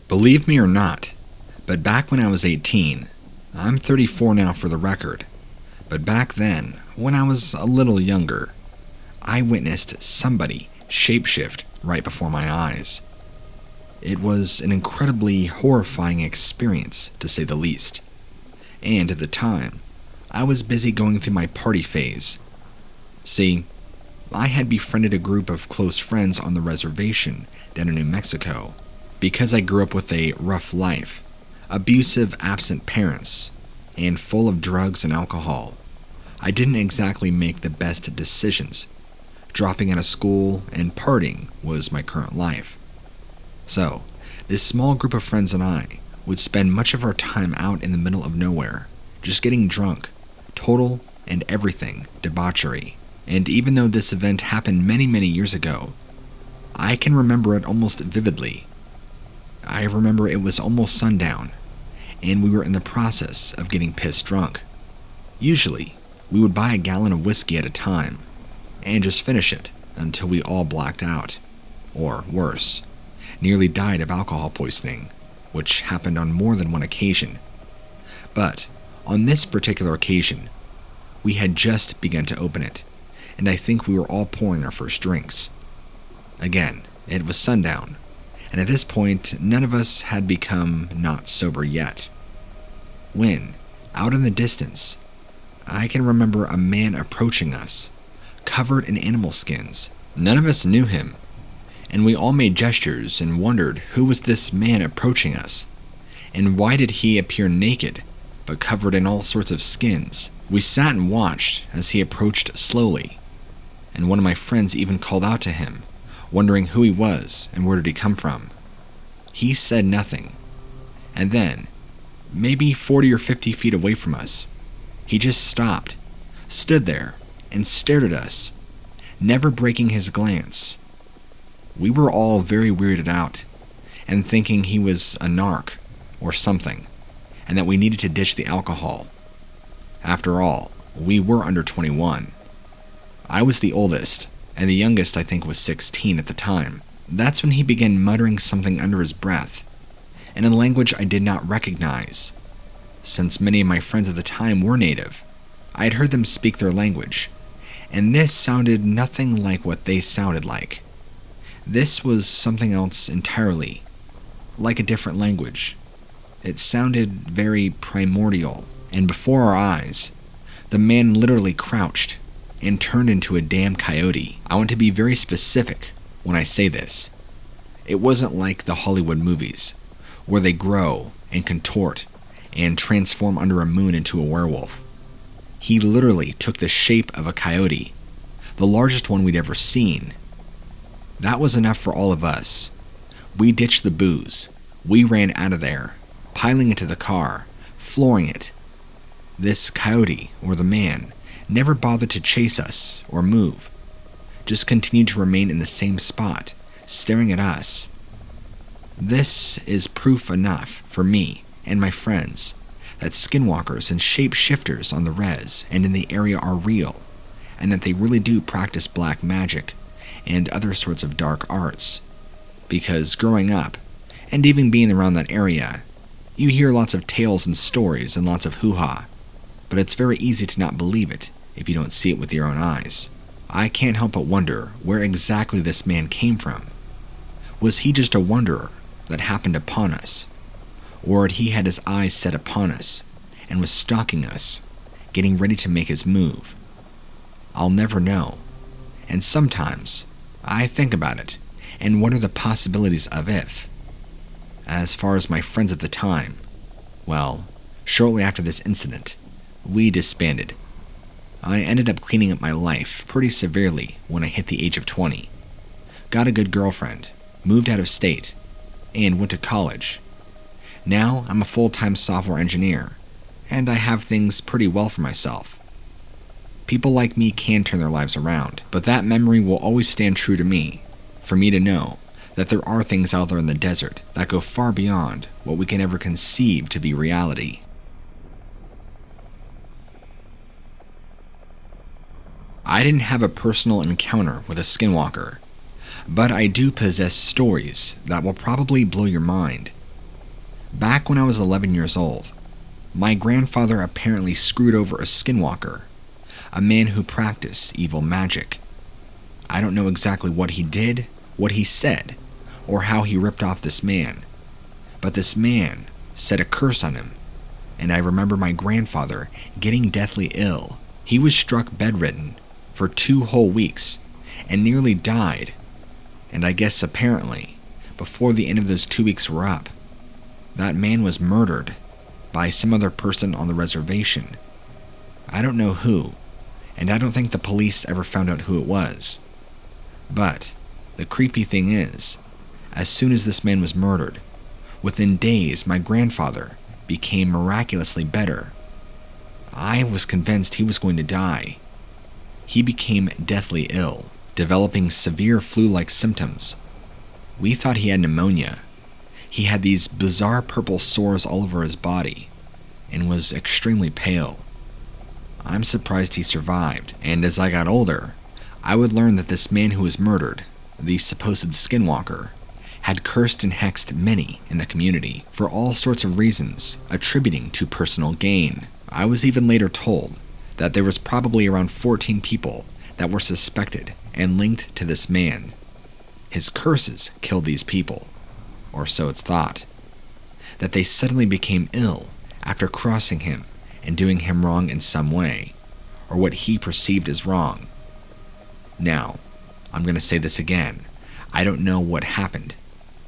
Believe me or not, but back when I was 18, I'm 34 now for the record, but back then, when I was a little younger, I witnessed somebody shapeshift right before my eyes. It was an incredibly horrifying experience, to say the least. And at the time, I was busy going through my party phase. See, I had befriended a group of close friends on the reservation down in New Mexico. Because I grew up with a rough life, abusive, absent parents, and full of drugs and alcohol, I didn't exactly make the best decisions. Dropping out of school and partying was my current life. So, this small group of friends and I would spend much of our time out in the middle of nowhere, just getting drunk, total and everything debauchery. And even though this event happened many, many years ago, I can remember it almost vividly. I remember it was almost sundown, and we were in the process of getting pissed drunk. Usually, we would buy a gallon of whiskey at a time, and just finish it until we all blacked out, or worse, nearly died of alcohol poisoning, which happened on more than one occasion. But on this particular occasion, we had just begun to open it, and I think we were all pouring our first drinks. Again, it was sundown, and at this point, none of us had become not sober yet. When, out in the distance, I can remember a man approaching us, covered in animal skins. None of us knew him, and we all made gestures and wondered who was this man approaching us, and why did he appear naked, but covered in all sorts of skins. We sat and watched as he approached slowly, and one of my friends even called out to him, wondering who he was and where did he come from. He said nothing, and then, maybe 40 or 50 feet away from us, he just stopped, stood there, and stared at us, never breaking his glance. We were all very weirded out, and thinking he was a narc or something, and that we needed to ditch the alcohol. After all, we were under 21. I was the oldest, and the youngest I think was 16 at the time. That's when he began muttering something under his breath, in a language I did not recognize. Since many of my friends at the time were native, I had heard them speak their language, and this sounded nothing like what they sounded like. This was something else entirely, like a different language. It sounded very primordial, and before our eyes, the man literally crouched and turned into a damn coyote. I want to be very specific when I say this. It wasn't like the Hollywood movies, where they grow and contort and transform under a moon into a werewolf. He literally took the shape of a coyote, the largest one we'd ever seen. That was enough for all of us. We ditched the booze. We ran out of there, piling into the car, flooring it. This coyote, or the man, never bothered to chase us or move, just continued to remain in the same spot, staring at us. This is proof enough for me and my friends that skinwalkers and shapeshifters on the res and in the area are real, and that they really do practice black magic and other sorts of dark arts. Because growing up, and even being around that area, you hear lots of tales and stories and lots of hoo-ha, but it's very easy to not believe it if you don't see it with your own eyes. I can't help but wonder where exactly this man came from. Was he just a wanderer that happened upon us? Or had he had his eyes set upon us and was stalking us, getting ready to make his move? I'll never know. And sometimes I think about it and what are the possibilities of if. As far as my friends at the time, well, shortly after this incident, we disbanded. I ended up cleaning up my life pretty severely when I hit the age of 20. Got a good girlfriend, moved out of state, and went to college. Now I'm a full-time software engineer, and I have things pretty well for myself. People like me can turn their lives around, but that memory will always stand true to me, for me to know that there are things out there in the desert that go far beyond what we can ever conceive to be reality. I didn't have a personal encounter with a skinwalker, but I do possess stories that will probably blow your mind. Back when I was 11 years old, my grandfather apparently screwed over a skinwalker, a man who practiced evil magic. I don't know exactly what he did, what he said, or how he ripped off this man, but this man set a curse on him, and I remember my grandfather getting deathly ill. He was struck bedridden for 2 whole weeks and nearly died, and I guess apparently, before the end of those 2 weeks were up, that man was murdered by some other person on the reservation. I don't know who, and I don't think the police ever found out who it was. But the creepy thing is, as soon as this man was murdered, within days my grandfather became miraculously better. I was convinced he was going to die. He became deathly ill, developing severe flu-like symptoms. We thought he had pneumonia. He had these bizarre purple sores all over his body, and was extremely pale. I'm surprised he survived, and as I got older, I would learn that this man who was murdered, the supposed skinwalker, had cursed and hexed many in the community for all sorts of reasons, attributing to personal gain. I was even later told that there was probably around 14 people that were suspected and linked to this man. His curses killed these people, or so it's thought. That they suddenly became ill after crossing him and doing him wrong in some way, or what he perceived as wrong. Now, I'm going to say this again. I don't know what happened.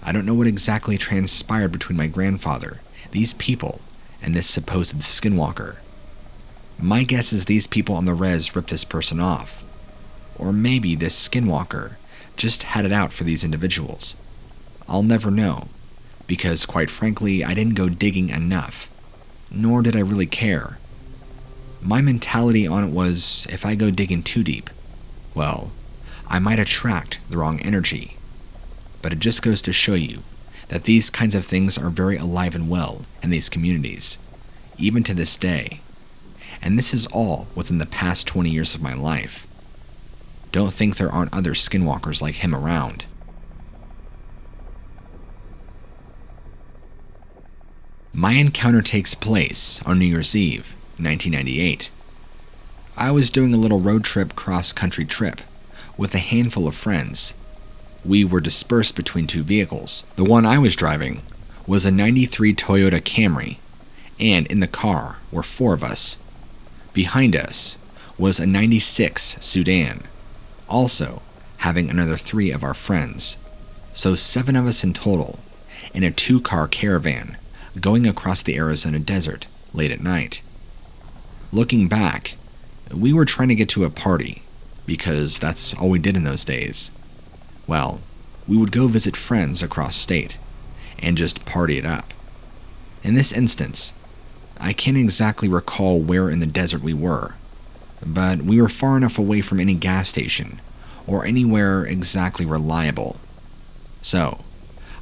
I don't know what exactly transpired between my grandfather, these people, and this supposed skinwalker. My guess is these people on the res ripped this person off. Or maybe this skinwalker just had it out for these individuals. I'll never know, because quite frankly, I didn't go digging enough, nor did I really care. My mentality on it was, if I go digging too deep, well, I might attract the wrong energy. But it just goes to show you that these kinds of things are very alive and well in these communities, even to this day. And this is all within the past 20 years of my life. Don't think there aren't other skinwalkers like him around. My encounter takes place on New Year's Eve, 1998. I was doing a little road trip cross-country trip with a handful of friends. We were dispersed between 2 vehicles. The one I was driving was a 93 Toyota Camry, and in the car were 4 of us. Behind us was a 96 sedan, also having another 3 of our friends. So 7 of us in total, in a 2-car caravan, going across the Arizona desert late at night. Looking back, we were trying to get to a party, because that's all we did in those days. Well, we would go visit friends across state, and just party it up. In this instance, I can't exactly recall where in the desert we were, but we were far enough away from any gas station, or anywhere exactly reliable. So,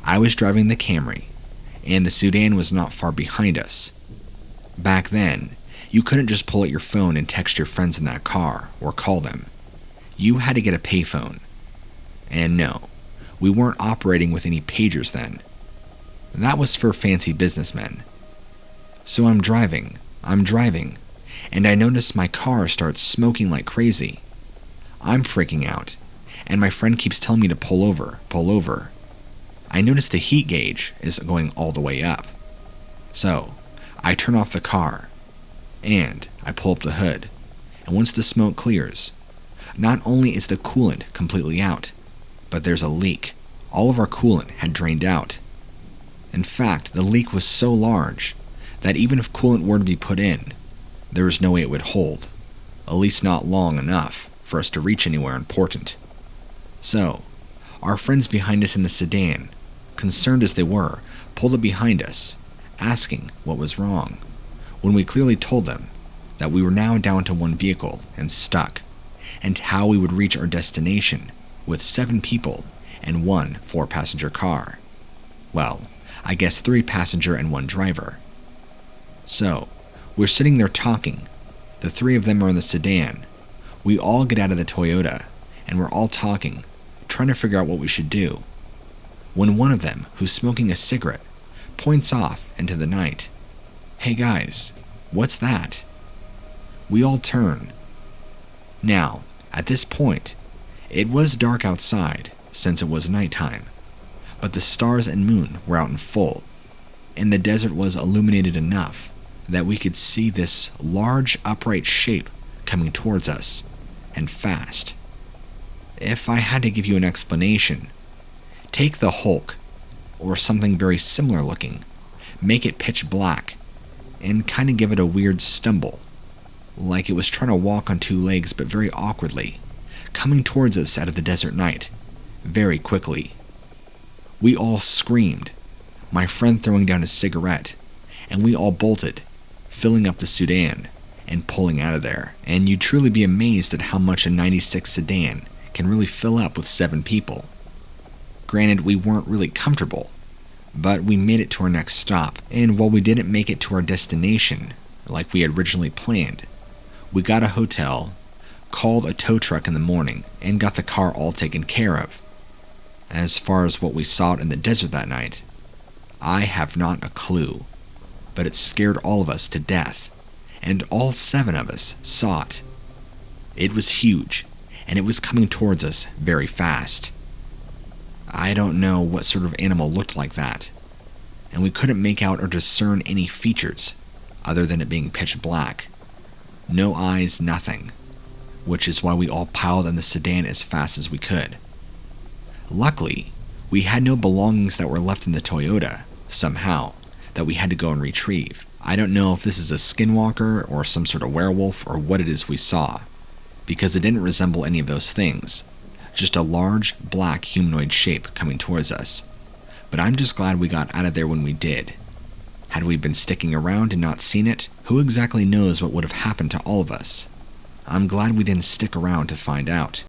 I was driving the Camry, and the sedan was not far behind us. Back then, you couldn't just pull out your phone and text your friends in that car, or call them. You had to get a payphone. And no, we weren't operating with any pagers then. That was for fancy businessmen. So I'm driving, and I notice my car starts smoking like crazy. I'm freaking out, and my friend keeps telling me to pull over. I notice the heat gauge is going all the way up. So, I turn off the car, and I pull up the hood, and once the smoke clears, not only is the coolant completely out, but there's a leak. All of our coolant had drained out. In fact, the leak was so large that even if coolant were to be put in, there was no way it would hold, at least not long enough for us to reach anywhere important. So, our friends behind us in the sedan, concerned as they were, pulled up behind us, asking what was wrong, when we clearly told them that we were now down to 1 vehicle and stuck, and how we would reach our destination with 7 people and 1 4-passenger car. Well, I guess 3 passenger and 1 driver. So, we're sitting there talking. The 3 of them are in the sedan. We all get out of the Toyota, and we're all talking, trying to figure out what we should do. When one of them, who's smoking a cigarette, points off into the night. "Hey guys, what's that?" We all turn. Now, at this point, it was dark outside since it was nighttime, but the stars and moon were out in full, and the desert was illuminated enough that we could see this large upright shape coming towards us, and fast. If I had to give you an explanation, take the Hulk, or something very similar looking, make it pitch black, and kind of give it a weird stumble, like it was trying to walk on two legs but very awkwardly, coming towards us out of the desert night, very quickly. We all screamed, my friend throwing down his cigarette, and we all bolted, filling up the sedan, and pulling out of there. And you'd truly be amazed at how much a 96 sedan can really fill up with 7 people. Granted, we weren't really comfortable, but we made it to our next stop, and while we didn't make it to our destination like we had originally planned, we got a hotel, called a tow truck in the morning, and got the car all taken care of. As far as what we saw in the desert that night, I have not a clue, but it scared all of us to death, and all 7 of us saw it. It was huge, and it was coming towards us very fast. I don't know what sort of animal looked like that, and we couldn't make out or discern any features other than it being pitch black. No eyes, nothing, which is why we all piled in the sedan as fast as we could. Luckily, we had no belongings that were left in the Toyota, somehow, that we had to go and retrieve. I don't know if this is a skinwalker or some sort of werewolf or what it is we saw, because it didn't resemble any of those things, just a large, black humanoid shape coming towards us. But I'm just glad we got out of there when we did. Had we been sticking around and not seen it, who exactly knows what would have happened to all of us? I'm glad we didn't stick around to find out.